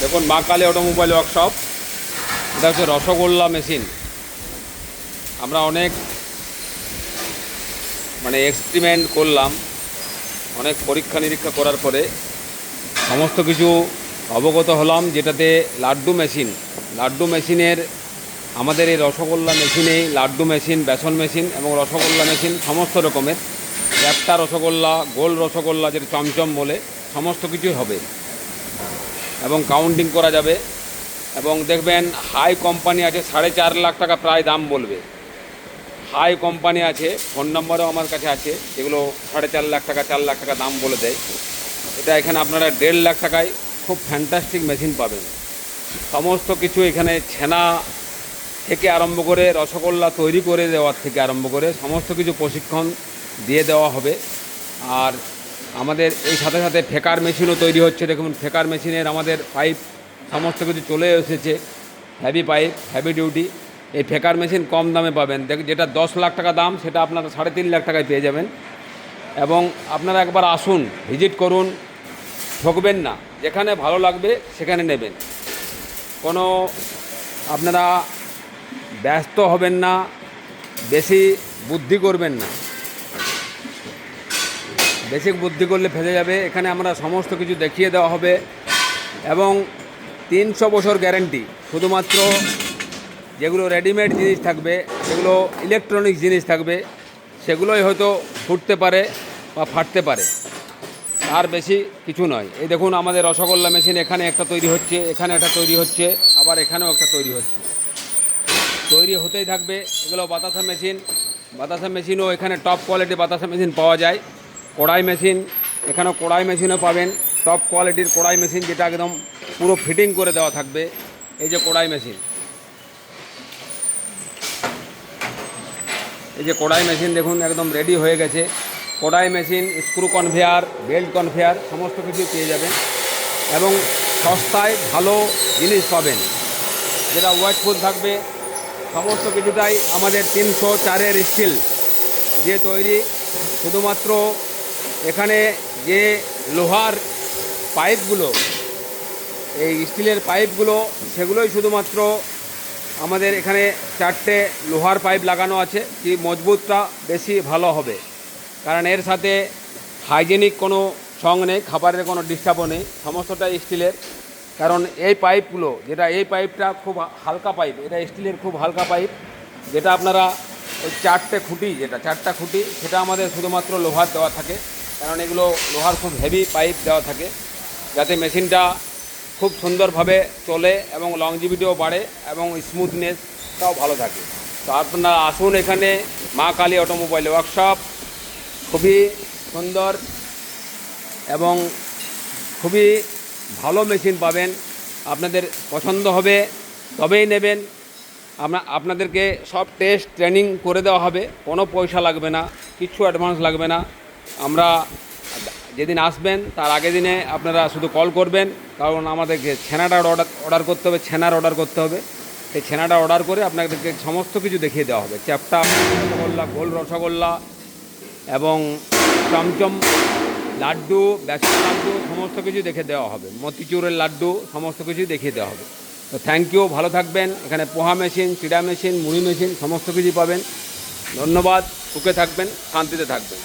দেখুন মা Kali automobile workshop, এটা হচ্ছে রসগোল্লা মেশিন। আমরা অনেক এক্সপেরিমেন্ট করলাম, অনেক পরীক্ষা নিরীক্ষা করার পরে সমস্ত কিছু অবগত হলাম, যেটাতে লাড্ডু মেশিনের আমাদের এই রসগোল্লা মেশিনেই লাড্ডু মেশিন, বেসন মেশিন এবং রসগোল্লা মেশিন সমস্ত রকমের একটা রসগোল্লা, গোল রসগোল্লা যেটা চমচম বলে, সমস্ত কিছুই হবে এবং কাউন্টিং করা যাবে। এবং দেখবেন হাই কোম্পানি আছে 4.5 লাখ টাকা প্রায় দাম বলবে। হাই কোম্পানি আছে, ফোন নম্বরও আমার কাছে আছে, যেগুলো 4.5 লাখ টাকা 4 লাখ টাকা দাম বলে দেয়। এটা এখানে আপনারা 1.5 লাখ টাকায় খুব ফ্যান্টাস্টিক মেশিন পাবেন। সমস্ত কিছু এখানে ছানা থেকে আরম্ভ করে রসগোল্লা তৈরি করে দেওয়ার থেকে আরম্ভ করে সমস্ত কিছু প্রশিক্ষণ দিয়ে দেওয়া হবে। আর আমাদের এই সাথে সাথে ফেকার মেশিনও তৈরি হচ্ছে। দেখুন ফেকার মেশিনের আমাদের পাইপ সমস্ত কিছু চলে এসেছে, হেভি পাইপ, হেভি ডিউটি। এই ফেকার মেশিন কম দামে পাবেন, যেটা 10 লাখ টাকা দাম সেটা আপনারা 3.5 লাখ টাকায় পেয়ে যাবেন। এবং আপনারা একবার আসুন, ভিজিট করুন, ঠকবেন না। যেখানে ভালো লাগবে সেখানে নেবেন। কোনো আপনারা ব্যস্ত হবেন না, বেশি বুদ্ধি করবেন না, বেশি বুদ্ধি করলে ফেলে যাবে। এখানে আমরা সমস্ত কিছু দেখিয়ে দেওয়া হবে এবং 300 বছর গ্যারেন্টি। শুধুমাত্র যেগুলো রেডিমেড জিনিস থাকবে, যেগুলো ইলেকট্রনিক্স জিনিস থাকবে, সেগুলোই হয়তো ফুটতে পারে বা ফাটতে পারে, আর বেশি কিছু নয়। এই দেখুন আমাদের রসগোল্লা মেশিন, এখানে একটা তৈরি হচ্ছে, এখানে একটা তৈরি হচ্ছে, আবার এখানেও একটা তৈরি হচ্ছে, তৈরি হতেই থাকবে। এগুলো বাতাসা মেশিনও এখানে টপ কোয়ালিটি বাতাসা মেশিন পাওয়া যায়। কড়াই মেশিন, এখানেও কড়াই মেশিনও পাবেন, টপ কোয়ালিটির কড়াই মেশিন, যেটা একদম পুরো ফিটিং করে দেওয়া থাকবে। এই যে কড়াই মেশিন, এই যে কড়াই মেশিন দেখুন একদম রেডি হয়ে গেছে। কড়াই machine, screw conveyor, belt conveyor সমস্ত কিছু পেয়ে যাবেন এবং সস্তায় ভালো জিনিস পাবেন, যেটা ওয়েটফুল থাকবে। সমস্ত কিছুটাই আমাদের 304-এর স্টিল দিয়ে তৈরি। শুধুমাত্র এখানে যে লোহার পাইপগুলো, এই স্টিলের পাইপগুলো, সেগুলোই শুধুমাত্র আমাদের এখানে 4টে লোহার পাইপ লাগানো আছে, কি মজবুতটা বেশি ভালো হবে। কারণ এর সাথে হাইজেনিক কোনো সঙ্গ নেই, খাবারের কোনো ডিস্টার্বও নেই, সমস্তটাই স্টিলের। কারণ এই পাইপগুলো, যেটা এই পাইপটা খুব হালকা পাইপ, এটা স্টিলের খুব হালকা পাইপ, যেটা আপনারা ওই 4টে খুঁটি, যেটা 4টা খুঁটি, সেটা আমাদের শুধুমাত্র লোহার দেওয়া থাকে। কারণ এগুলো লোহার খুব হেভি পাইপ দেওয়া থাকে, যাতে মেশিনটা খুব সুন্দরভাবে চলে এবং লংজিভিটিও বাড়ে এবং স্মুথনেসটাও ভালো থাকে। তো আপনারা আসুন এখানে, মা কালী অটোমোবাইল ওয়ার্কশপ। খুবই সুন্দর এবং খুবই ভালো মেশিন পাবেন, আপনাদের পছন্দ হবে তবেই নেবেন। আপনাদেরকে সব টেস্ট ট্রেনিং করে দেওয়া হবে, কোনো পয়সা লাগবে না, কিচ্ছু অ্যাডভান্স লাগবে না। আমরা যেদিন আসবেন তার আগের দিনে আপনারা শুধু কল করবেন, কারণ আমাদেরকে ছানাটা অর্ডার করতে হবে, ছানার অর্ডার করতে হবে। সেই ছানাটা অর্ডার করে আপনাদেরকে সমস্ত কিছু দেখিয়ে দেওয়া হবে। চ্যাপ্টা রসগোল্লা, গোল রসগোল্লা এবং চমচম লাড্ডু, বেসন লাড্ডু সমস্ত কিছু দেখে দেওয়া হবে, মতিচুরের লাড্ডু সমস্ত কিছুই দেখিয়ে দেওয়া হবে। তো থ্যাংক ইউ, ভালো থাকবেন। এখানে পোহা মেশিন, চিড়া মেশিন, মুড়ি মেশিন সমস্ত কিছুই পাবেন। ধন্যবাদ, সুখে থাকবেন, শান্তিতে থাকবেন।